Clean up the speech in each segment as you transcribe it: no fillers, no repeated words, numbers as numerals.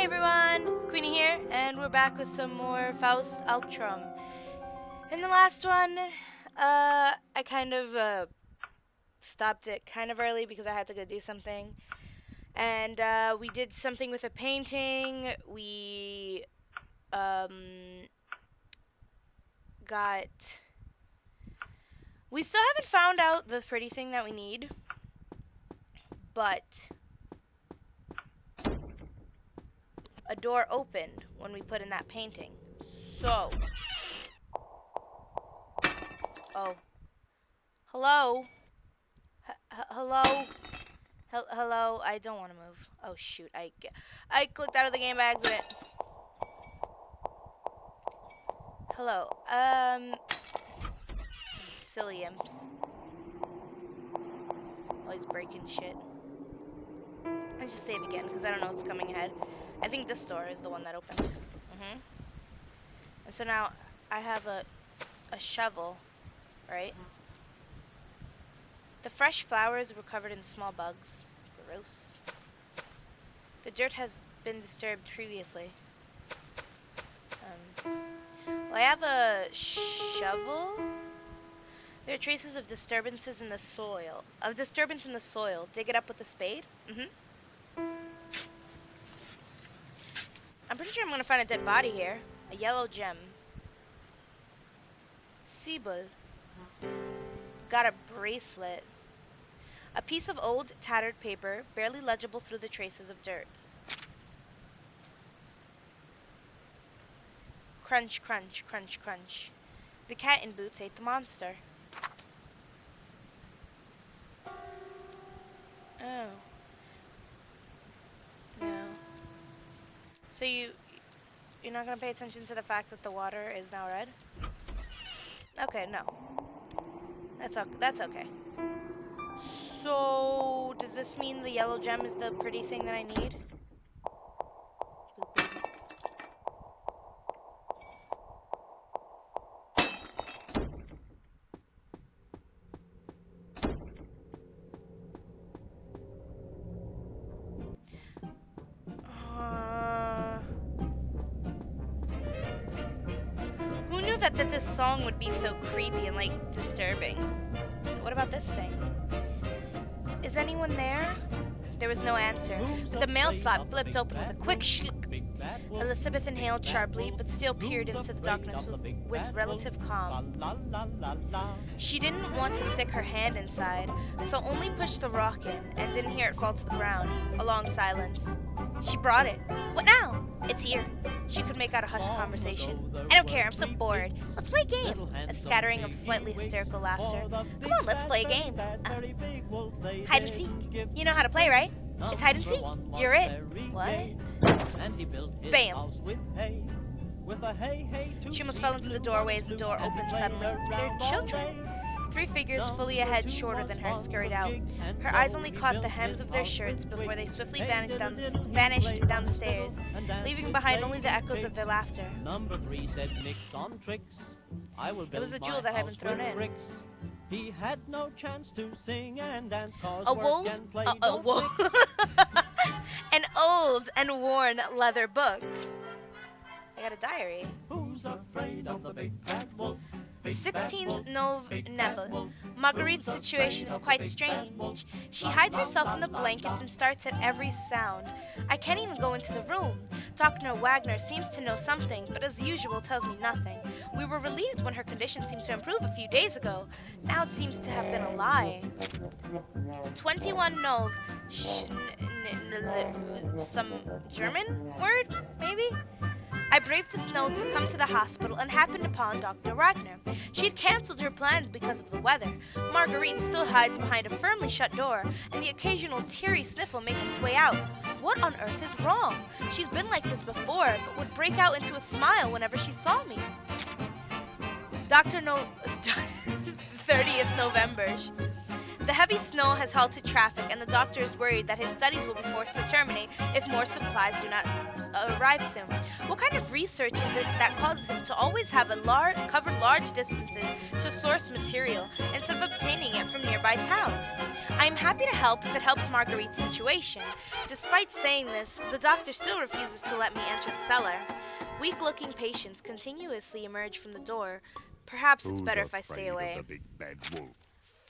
everyone, Queenie here, and we're back with some more Fausts Alptraum. In the last one, I kind of stopped it kind of early because I had to go do something. And we did something with a painting. We got. We still haven't found out the pretty thing that we need, but a door opened when we put in that painting. So. Oh. Hello? Hello? Hello? I don't want to move. Oh, shoot. I clicked out of the game by accident. Hello. Silly imps. Always breaking shit. Let's just save again, because I don't know what's coming ahead. I think this door is the one that opened. And so now I have a shovel, right? The fresh flowers were covered in small bugs. Gross. The dirt has been disturbed previously. Well, I have a shovel. There are traces of disturbances in the soil. Disturbance in the soil. Dig it up with a spade. I'm pretty sure I'm gonna find a dead body here. A yellow gem. Sibyl. Got a bracelet. A piece of old, tattered paper, barely legible through the traces of dirt. Crunch, crunch, crunch, crunch. The cat in boots ate the monster. Oh. No. So you're not gonna pay attention to the fact that the water is now red? Okay, no. That's okay. So, does this mean the yellow gem is the pretty thing that I need? Who knew that this song would be so creepy and, like, disturbing? What about this thing? Is anyone there? There was no answer, but the mail slot flipped open with a quick shlick. Elizabeth inhaled sharply, but still peered into the darkness with relative calm. She didn't want to stick her hand inside, so only pushed the rock in and didn't hear it fall to the ground. A long silence. She brought it. What now? It's here. She could make out a hushed conversation. I don't care, I'm so bored. Let's play a game. A scattering of slightly hysterical laughter. Come on, let's play a game. Hide and seek. You know how to play, right? It's hide and seek. You're it. What? Bam. She almost fell into the doorway as the door opened suddenly. They're children. 3 figures fully a head shorter than her scurried out. Her eyes only caught the hems of their shirts before they swiftly vanished down the stairs, leaving behind only the echoes of their laughter. It was the jewel that had been thrown in. He had no chance to sing and dance An old and worn leather book. I got a diary. Who's afraid of the big bad wolf? 16th November. Marguerite's situation is quite strange. She hides herself in the blankets and starts at every sound. I can't even go into the room. Dr. Wagner seems to know something, but as usual tells me nothing. We were relieved when her condition seemed to improve a few days ago. Now it seems to have been a lie. 21 Nov. Some German word, maybe? I braved the snow to come to the hospital and happened upon Dr. Wagner. She had cancelled her plans because of the weather. Marguerite still hides behind a firmly shut door, and the occasional teary sniffle makes its way out. What on earth is wrong? She's been like this before, but would break out into a smile whenever she saw me. 30th November. The heavy snow has halted traffic, and the doctor is worried that his studies will be forced to terminate if more supplies do not arrive soon. What kind of research is it that causes him to always have cover large distances to source material instead of obtaining it from nearby towns? I am happy to help if it helps Marguerite's situation. Despite saying this, the doctor still refuses to let me enter the cellar. Weak-looking patients continuously emerge from the door. Perhaps it's better if I stay away.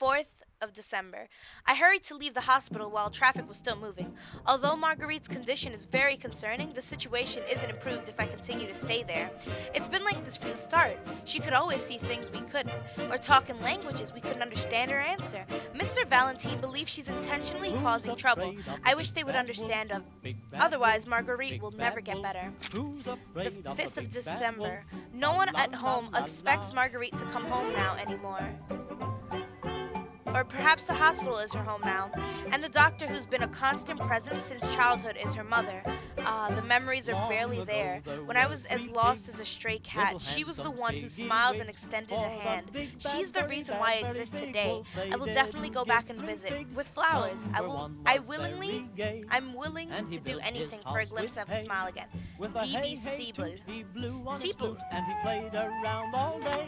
4th of December. I hurried to leave the hospital while traffic was still moving. Although Marguerite's condition is very concerning, the situation isn't improved if I continue to stay there. It's been like this from the start. She could always see things we couldn't, or talk in languages we couldn't understand or answer. Mr. Valentine believes she's intentionally causing trouble. I wish they would understand. Otherwise, Marguerite will never get better. The 5th of December. No one at home expects Marguerite to come home now anymore. Or perhaps the hospital is her home now, and the doctor who's been a constant presence since childhood is her mother. The memories are barely there. When I was as lost as a stray cat, she was the one who smiled and extended a hand. She's the reason why I exist today. I will definitely go back and visit. With flowers. I'm willing to do anything for a glimpse of a smile again. D.B. Siebel. Siebel. And he played around all day.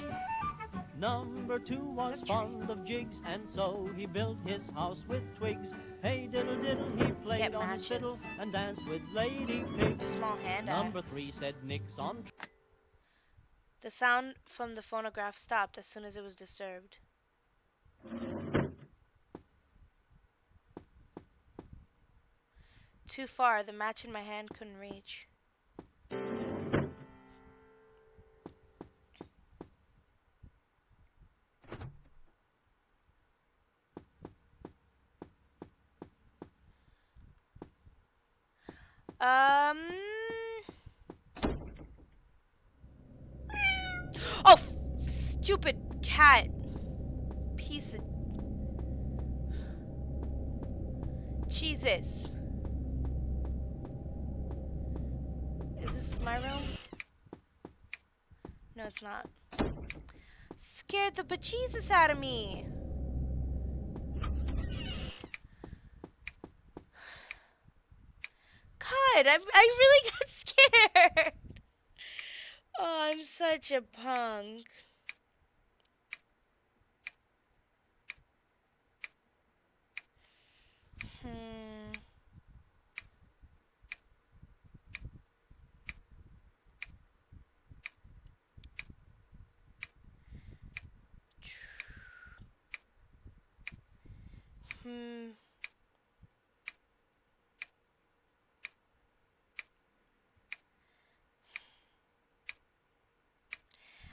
Number 2 was fond of jigs, and so he built his house with twigs. Hey diddle diddle, he played on his fiddle and danced with Lady Pig. A small hand Number axe. 3 said nix on. The sound from the phonograph stopped as soon as it was disturbed. Too far, the match in my hand couldn't reach. Oh, stupid cat. Piece of... Jesus. Is this my room? No, it's not. Scared the bejesus out of me. God, I really got scared. Oh, I'm such a punk.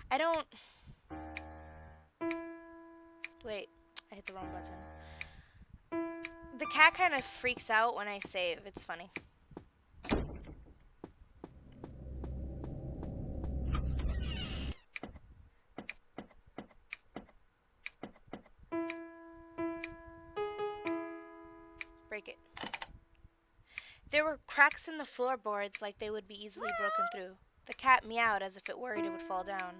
I don't... Wait, I hit the wrong button. The cat kind of freaks out when I save. It's funny. Break it. There were cracks in the floorboards like they would be easily broken through. The cat meowed as if it worried it would fall down.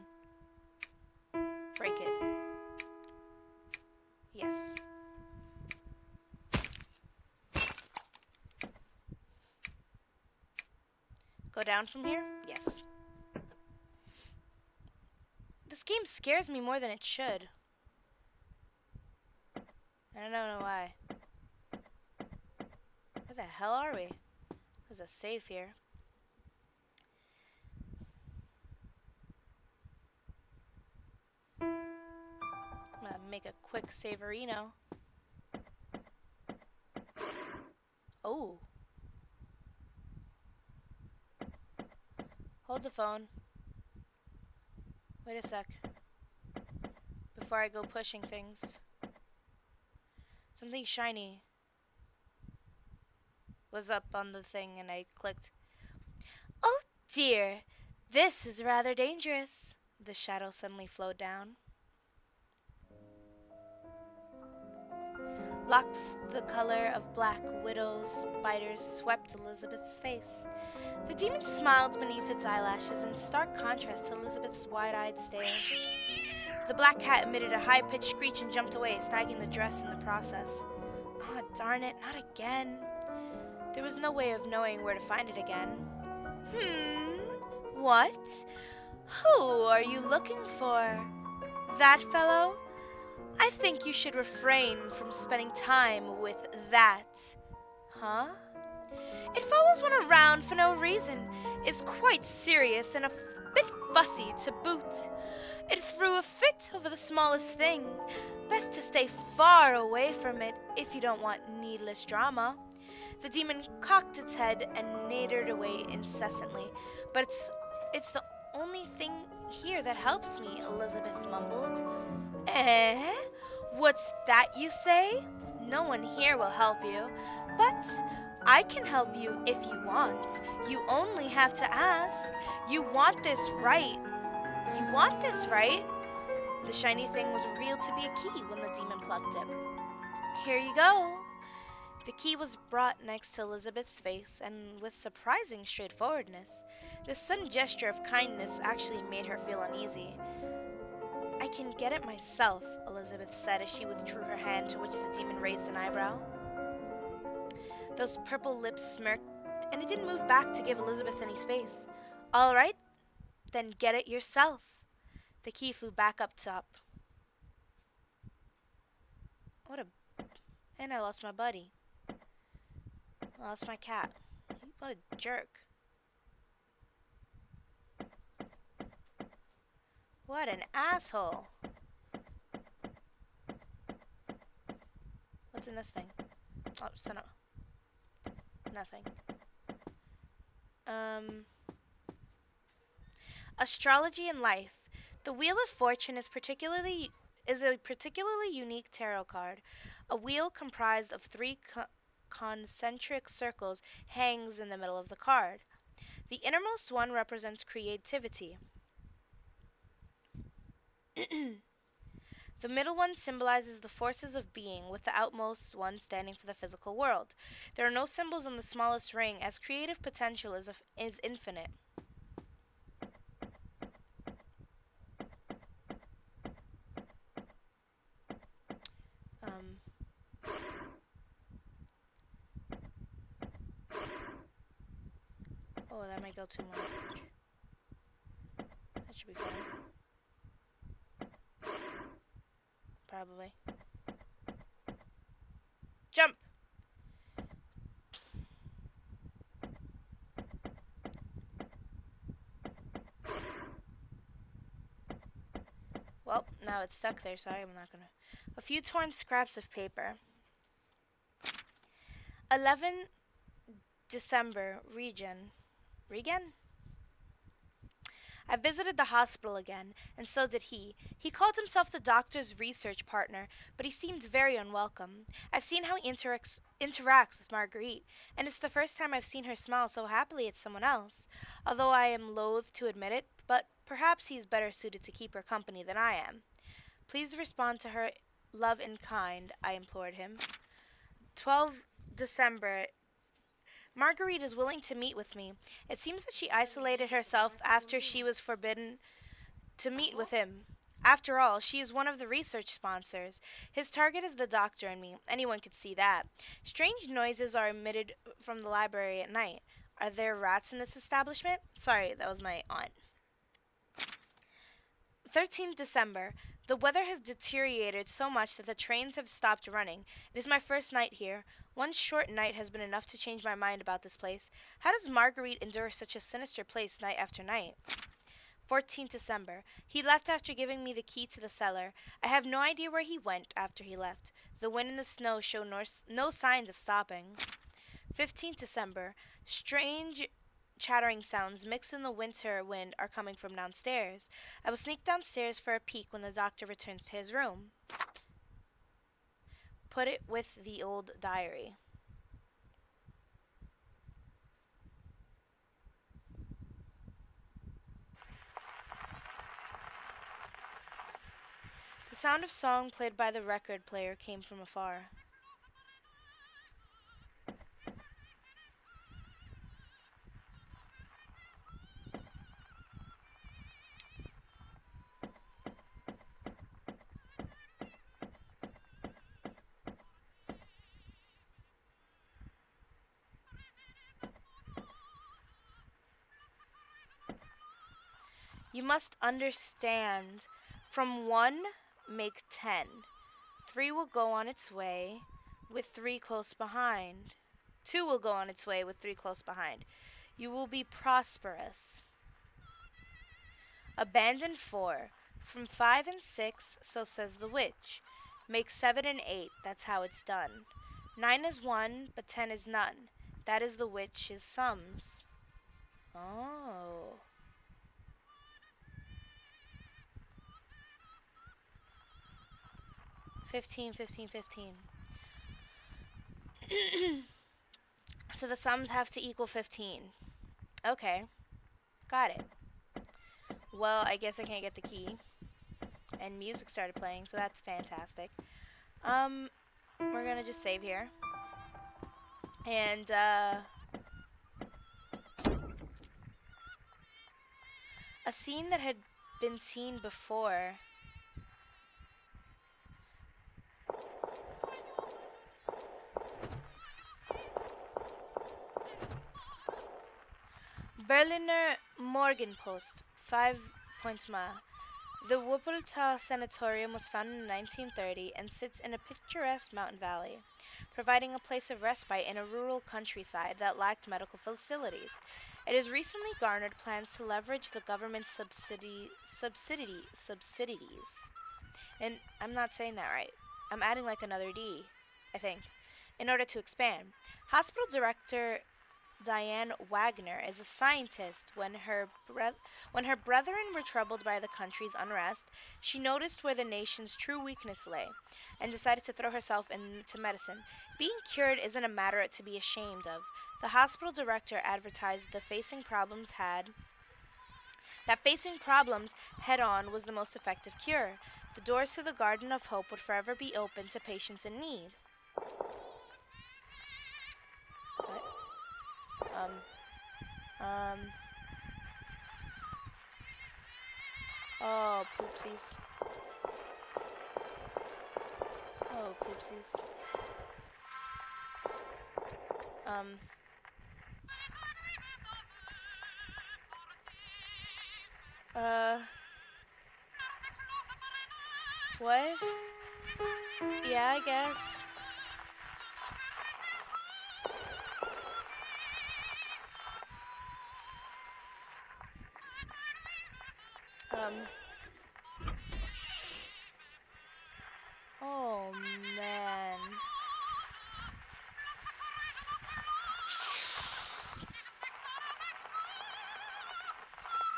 Break it. Yes. Go down from here? Yes. This game scares me more than it should. I don't know why. Where the hell are we? There's a safe here. I'm gonna make a quick saverino. Oh. Hold the phone. Wait a sec. Before I go pushing things. Something shiny was up on the thing and I clicked. Oh dear, this is rather dangerous. The shadow suddenly flowed down. Locks the color of black widow spiders swept Elizabeth's face. The demon smiled beneath its eyelashes in stark contrast to Elizabeth's wide-eyed stare. The black cat emitted a high-pitched screech and jumped away, snagging the dress in the process. Oh, darn it, not again. There was no way of knowing where to find it again. What? Who are you looking for? That fellow? I think you should refrain from spending time with that. Huh? It follows one around for no reason, is quite serious and a bit fussy to boot. It threw a fit over the smallest thing. Best to stay far away from it if you don't want needless drama. The demon cocked its head and nadered away incessantly. But it's the only thing here that helps me, Elizabeth mumbled. Eh? What's that you say? No one here will help you, but I can help you if you want. You only have to ask. You want this, right? You want this, right? The shiny thing was revealed to be a key when the demon plucked it. Here you go. The key was brought next to Elizabeth's face, and with surprising straightforwardness. This sudden gesture of kindness actually made her feel uneasy. I can get it myself, Elizabeth said as she withdrew her hand, to which the demon raised an eyebrow. Those purple lips smirked, and it didn't move back to give Elizabeth any space. All right, then get it yourself. The key flew back up top. And I lost my buddy. I lost my cat. What a jerk. What an asshole. What's in this thing? Oh, son of... Nothing. Astrology and life. The Wheel of Fortune is a particularly unique tarot card. A wheel comprised of three concentric circles hangs in the middle of the card. The innermost one represents creativity. The middle one symbolizes the forces of being, with the outmost one standing for the physical world. There are no symbols on the smallest ring, as creative potential is infinite. Oh, that might go too much. That should be fine. Probably. Jump! Well, now it's stuck there, so I'm not gonna... A few torn scraps of paper. 11 December, Regan? I visited the hospital again, and so did he. He called himself the doctor's research partner, but he seemed very unwelcome. I've seen how he interacts with Marguerite, and it's the first time I've seen her smile so happily at someone else, although I am loath to admit it, but perhaps he's better suited to keep her company than I am. Please respond to her love and kind, I implored him. 12 December. Marguerite is willing to meet with me. It seems that she isolated herself after she was forbidden to meet with him. After all, she is one of the research sponsors. His target is the doctor and me. Anyone could see that. Strange noises are emitted from the library at night. Are there rats in this establishment? Sorry, that was my aunt. 13th December. The weather has deteriorated so much that the trains have stopped running. It is my first night here. One short night has been enough to change my mind about this place. How does Marguerite endure such a sinister place night after night? 14th December. He left after giving me the key to the cellar. I have no idea where he went after he left. The wind and the snow show no signs of stopping. 15th December. Strange chattering sounds mixed in the winter wind are coming from downstairs. I will sneak downstairs for a peek when the doctor returns to his room. Put it with the old diary. The sound of song played by the record player came from afar. You must understand. From 1, make 10. 3 will go on its way, with 3 close behind. 2 will go on its way, with 3 close behind. You will be prosperous. Abandon 4. From 5 and 6, so says the witch. Make 7 and 8, that's how it's done. 9 is 1, but 10 is none. That is the witch's sums. Oh. $15, $15, $15. So the sums have to equal 15. Okay. Got it. Well, I guess I can't get the key. And music started playing, so that's fantastic. We're gonna just save here. And, a scene that had been seen before. Berliner Morgenpost, 5 points ma. The Wuppertal Sanatorium was founded in 1930 and sits in a picturesque mountain valley, providing a place of respite in a rural countryside that lacked medical facilities. It has recently garnered plans to leverage the government's subsidies. And I'm not saying that right. I'm adding like another D, I think, in order to expand. Hospital director Diane Wagner is a scientist. When her brethren were troubled by the country's unrest, she noticed where the nation's true weakness lay, and decided to throw herself into medicine. Being cured isn't a matter to be ashamed of. The hospital director advertised that facing problems head-on was the most effective cure. The doors to the Garden of Hope would forever be open to patients in need. Oh, poopsies. Oh, poopsies. What? Yeah, I guess. Oh, man.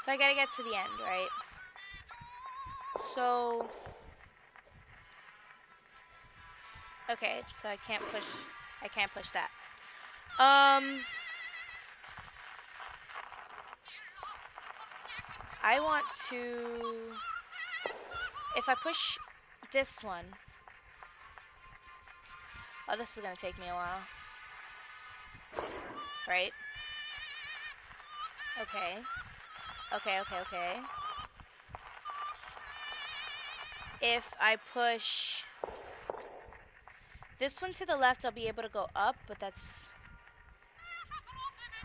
So I gotta get to the end, right? So... Okay, so I can't push that. I want to... If I push this one... Oh, this is gonna take me a while. Right? Okay. Okay. If I push this one to the left, I'll be able to go up, but that's...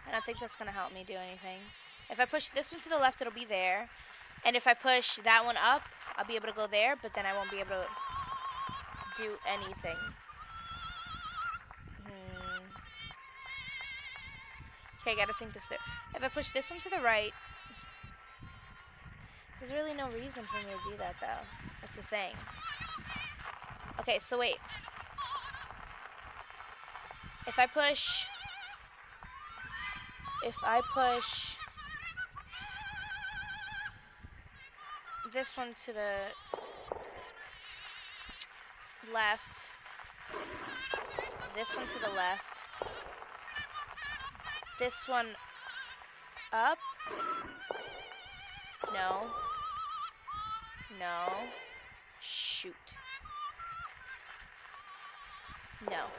I don't think that's gonna help me do anything. If I push this one to the left, it'll be there. And if I push that one up, I'll be able to go there, but then I won't be able to do anything. Okay, gotta think this through. If I push this one to the right, there's really no reason for me to do that, though. That's the thing. Okay, so wait. If I push this one to the left, this one to the left, this one up, no, shoot, no.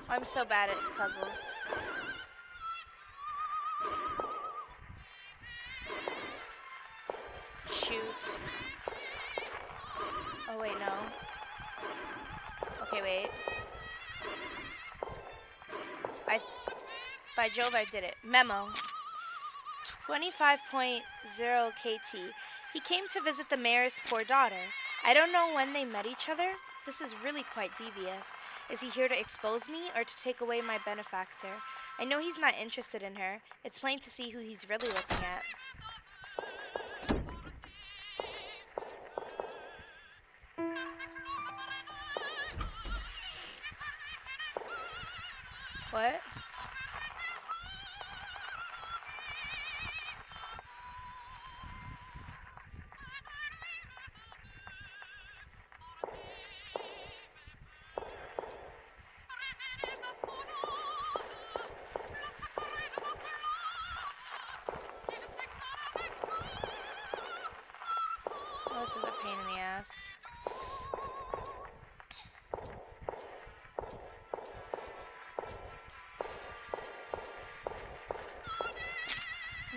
I'm so bad at puzzles. Shoot. Oh, wait, no. Okay, wait. By Jove, I did it. Memo. 25.0 KT. He came to visit the mayor's poor daughter. I don't know when they met each other. This is really quite devious. Is he here to expose me or to take away my benefactor? I know he's not interested in her. It's plain to see who he's really looking at. What? Oh, this is a pain in the ass.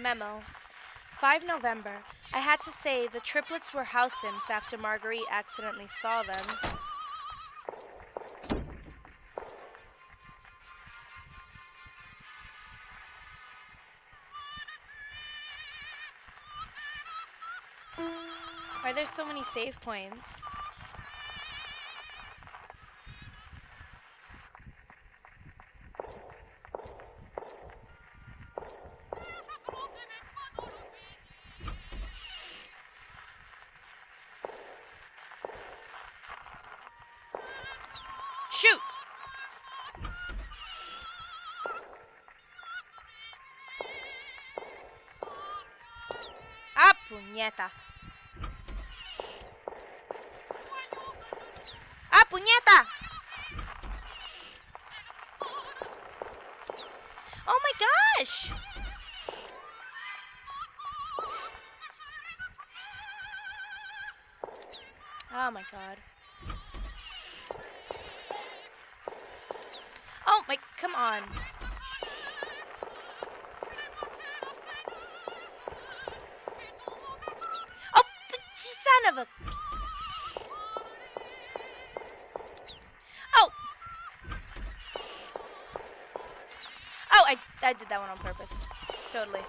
Memo. 5 November. I had to say the triplets were house imps after Marguerite accidentally saw them. Why are there so many save points? Shoot! Ah, puñeta. Ah, puñeta! Oh my gosh! Oh my god. Oh my, come on. Oh, son of a... Oh! Oh, I did that one on purpose. Totally.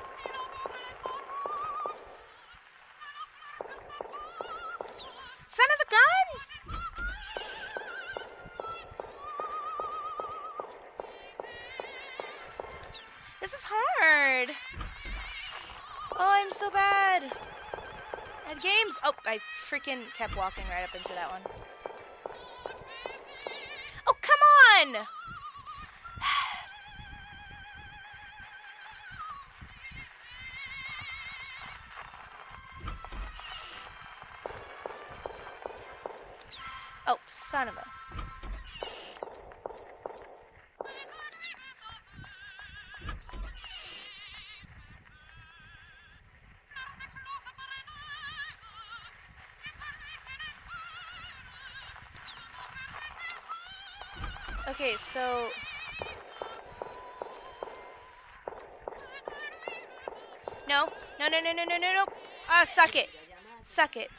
Son of a gun! This is hard. Oh, I'm so bad at games. Oh, I freaking kept walking right up into that one. Oh, come on! Oh, son of a... Okay, so... No, no, no, no, no, no, no, no. Ah, suck it. Suck it.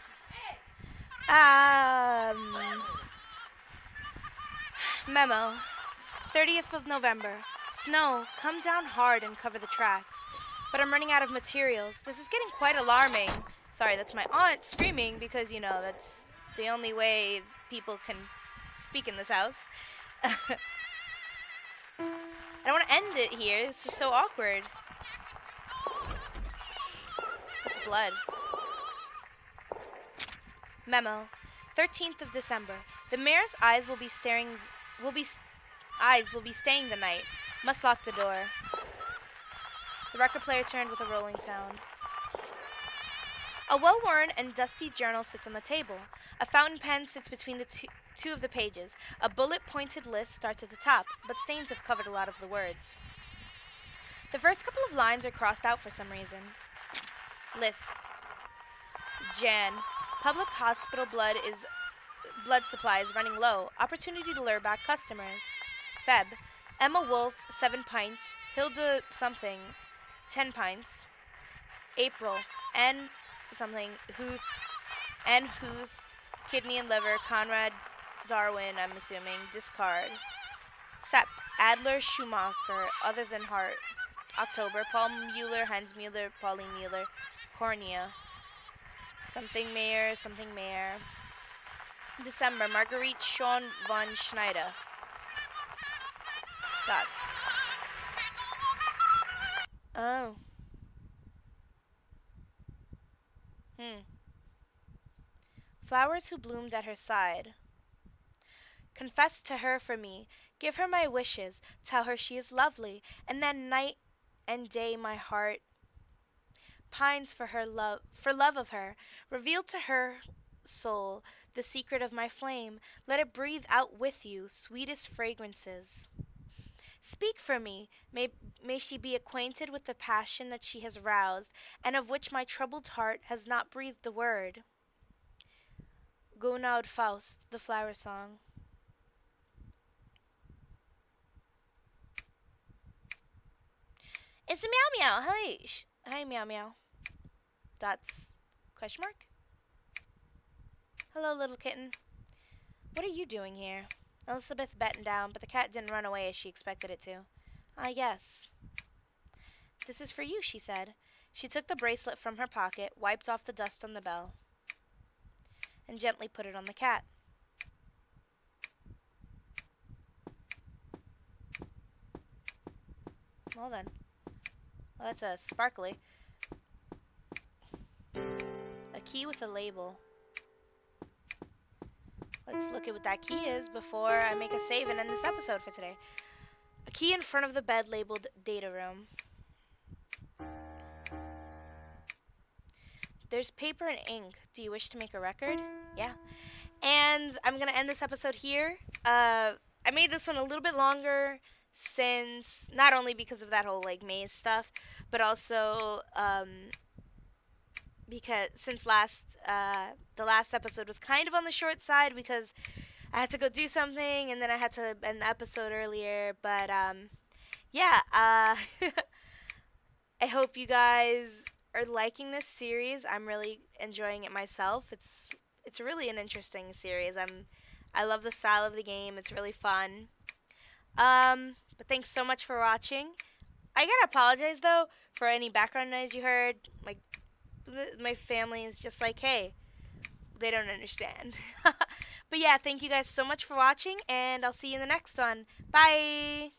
Memo. 30th of November. Snow, come down hard and cover the tracks. But I'm running out of materials. This is getting quite alarming. Sorry, that's my aunt screaming because, you know, that's the only way people can speak in this house. I don't want to end it here. This is so awkward. It's blood. Memo. 13th of December. The mayor's eyes will be staying the night. Must lock the door. The record player turned with a rolling sound. A well-worn and dusty journal sits on the table. A fountain pen sits between the two of the pages. A bullet-pointed list starts at the top, but stains have covered a lot of the words. The first couple of lines are crossed out for some reason. List. Jan. Public hospital blood supply is running low. Opportunity to lure back customers. Feb. Emma Wolf, 7 pints. Hilda something, 10 pints. April. Anne something. Huth. Kidney and liver. Conrad Darwin, I'm assuming. Discard. Sep. Adler Schumacher, other than heart. October, Paul Mueller, Hans Mueller, Pauline Mueller, Cornea. Something Mayer, something Mayer. December, Marguerite Sean von Schneider. Dots. Oh. Hmm. Flowers who bloomed at her side. Confess to her for me. Give her my wishes. Tell her she is lovely. And then night and day my heart pines for love of her. Reveal to her soul the secret of my flame. Let it breathe out with you sweetest fragrances. Speak for me. May she be acquainted with the passion that she has roused, and of which my troubled heart has not breathed a word. Gonaud Faust, the flower song. It's the meow meow. Hi, hi meow meow. Dots. Question mark. Hello, little kitten. What are you doing here? Elizabeth battened down, but the cat didn't run away as she expected it to. Ah, yes. This is for you, she said. She took the bracelet from her pocket, wiped off the dust on the bell, and gently put it on the cat. Well then. Well, that's a sparkly. A key with a label. Let's look at what that key is before I make a save and end this episode for today. A key in front of the bed labeled data room. There's paper and ink. Do you wish to make a record? Yeah. And I'm going to end this episode here. I made this one a little bit longer since, not only because of that whole like maze stuff, but also because since the last episode was kind of on the short side because I had to go do something and then I had to end the episode earlier. But yeah, I hope you guys are liking this series. I'm really enjoying it myself. It's really an interesting series. I love the style of the game. It's really fun. But thanks so much for watching. I gotta apologize though for any background noise you heard. My family is just like, hey, they don't understand. But yeah, thank you guys so much for watching, and I'll see you in the next one. Bye!